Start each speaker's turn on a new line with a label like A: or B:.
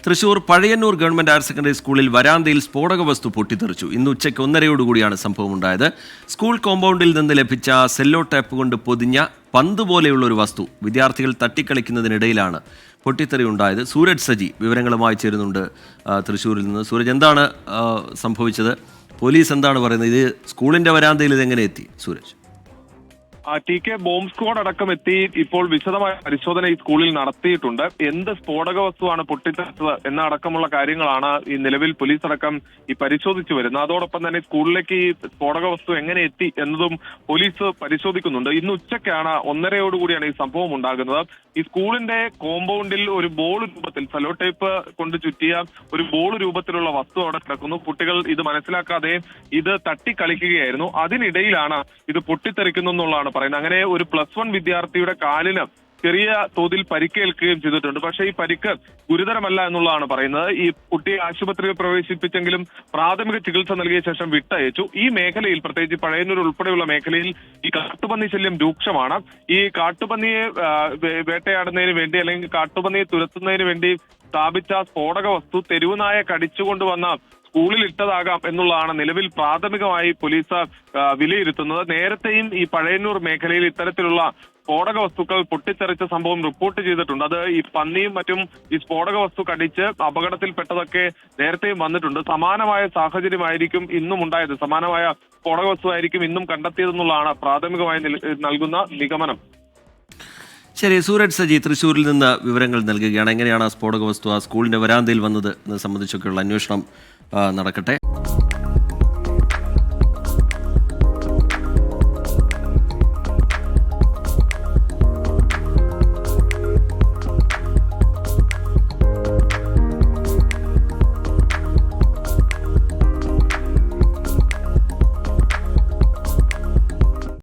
A: Thrissur Pazhayannur government higher secondary സ്കൂളിൽ വരാന്തയിൽ സ്ഫോടക വസ്തു പൊട്ടിത്തെറിച്ചു. ഇന്ന് ഉച്ചയ്ക്ക് 1:30 സംഭവം ഉണ്ടായത്. സ്കൂൾ കോമ്പൗണ്ടിൽ നിന്ന് ലഭിച്ച സെല്ലോ ടേപ്പ് കൊണ്ട് പൊതിഞ്ഞ പന്ത് പോലെയുള്ള ഒരു വസ്തു വിദ്യാർത്ഥികൾ തട്ടിക്കളിക്കുന്നതിനിടയിലാണ് പൊട്ടിത്തെറി ഉണ്ടായത്. സൂരജ് സജി വിവരങ്ങളുമായി ചേരുന്നുണ്ട് തൃശ്ശൂരിൽ നിന്ന്. സൂരജ്, എന്താണ് സംഭവിച്ചത്? പോലീസ് എന്താണ് പറയുന്നത്? ഇത് സ്കൂളിന്റെ വരാന്തയിൽ ഇതെങ്ങനെ എത്തി? സൂരജ്.
B: TK ബോംബ് സ്ക്വാഡ് അടക്കം എത്തി ഇപ്പോൾ വിശദമായ പരിശോധന ഈ സ്കൂളിൽ നടത്തിയിട്ടുണ്ട്. എന്ത് സ്ഫോടക വസ്തുവാണ് പൊട്ടിത്തെറിച്ചത് എന്ന അടക്കമുള്ള കാര്യങ്ങളാണ് ഈ നിലവിൽ പോലീസ് അടക്കം ഈ പരിശോധിച്ചു വരുന്നത്. അതോടൊപ്പം തന്നെ സ്കൂളിലേക്ക് ഈ സ്ഫോടക വസ്തു എങ്ങനെ എത്തി എന്നതും പോലീസ് പരിശോധിക്കുന്നുണ്ട്. ഇന്ന് ഉച്ചയ്ക്കാണ് 1:30 ഈ സംഭവം ഉണ്ടാകുന്നത്. ഈ സ്കൂളിന്റെ കോമ്പൗണ്ടിൽ ഒരു ബോൾ രൂപത്തിൽ സെല്ലോ ടേപ്പ് കൊണ്ട് ചുറ്റിയ ഒരു ബോൾ രൂപത്തിലുള്ള വസ്തു അവിടെ കിടക്കുന്നു. കുട്ടികൾ ഇത് മനസ്സിലാക്കാതെ ഇത് തട്ടിക്കളിക്കുകയായിരുന്നു. അതിനിടയിലാണ് ഇത് പൊട്ടിത്തെറിക്കുന്നു എന്നുള്ളതാണ് പറയുന്നത്. അങ്ങനെ ഒരു +1 വിദ്യാർത്ഥിയുടെ കാലിന് ചെറിയ തോതിൽ പരിക്കേൽക്കുകയും ചെയ്തിട്ടുണ്ട്. പക്ഷേ ഈ പരിക്ക് ഗുരുതരമല്ല എന്നുള്ളതാണ് പറയുന്നത്. ഈ കുട്ടിയെ ആശുപത്രിയിൽ പ്രവേശിപ്പിച്ചെങ്കിലും പ്രാഥമിക ചികിത്സ നൽകിയ ശേഷം വിട്ടയച്ചു. ഈ മേഖലയിൽ, പ്രത്യേകിച്ച് പഴയന്നൂർ ഉൾപ്പെടെയുള്ള മേഖലയിൽ ഈ കാട്ടുപന്നി ശല്യം രൂക്ഷമാണ്. ഈ കാട്ടുപന്നിയെ വേട്ടയാടുന്നതിന് വേണ്ടി അല്ലെങ്കിൽ കാട്ടുപന്നിയെ തുരത്തുന്നതിന് വേണ്ടി സ്ഥാപിച്ച സ്ഫോടക വസ്തു തെരുവുനായ കടിച്ചുകൊണ്ടുവന്ന സ്കൂളിൽ ഇട്ടതാകാം എന്നുള്ളതാണ് നിലവിൽ പ്രാഥമികമായി പോലീസ് വിലയിരുത്തുന്നത്. നേരത്തെയും ഈ പഴയന്നൂർ മേഖലയിൽ ഇത്തരത്തിലുള്ള സ്ഫോടക വസ്തുക്കൾ പൊട്ടിത്തെറിച്ച സംഭവം റിപ്പോർട്ട് ചെയ്തിട്ടുണ്ട്. അത് ഈ പന്നിയും മറ്റും ഈ സ്ഫോടക വസ്തു കടിച്ച് അപകടത്തിൽപ്പെട്ടതൊക്കെ നേരത്തെയും വന്നിട്ടുണ്ട്. സമാനമായ സാഹചര്യമായിരിക്കും ഇന്നും ഉണ്ടായത്. സമാനമായ സ്ഫോടക വസ്തു ആയിരിക്കും ഇന്നും കണ്ടെത്തിയതെന്നുള്ളതാണ് പ്രാഥമികമായി നൽകുന്ന നിഗമനം.
A: ശരി, സൂരജ് സജി തൃശ്ശൂരിൽ നിന്ന് വിവരങ്ങൾ നൽകുകയാണ്. എങ്ങനെയാണ് ആ സ്ഫോടക വസ്തു ആ സ്കൂളിന്റെ വരാന്തയിൽ വന്നത് എന്നത് സംബന്ധിച്ചൊക്കെയുള്ള അന്വേഷണം നടക്കട്ടെ.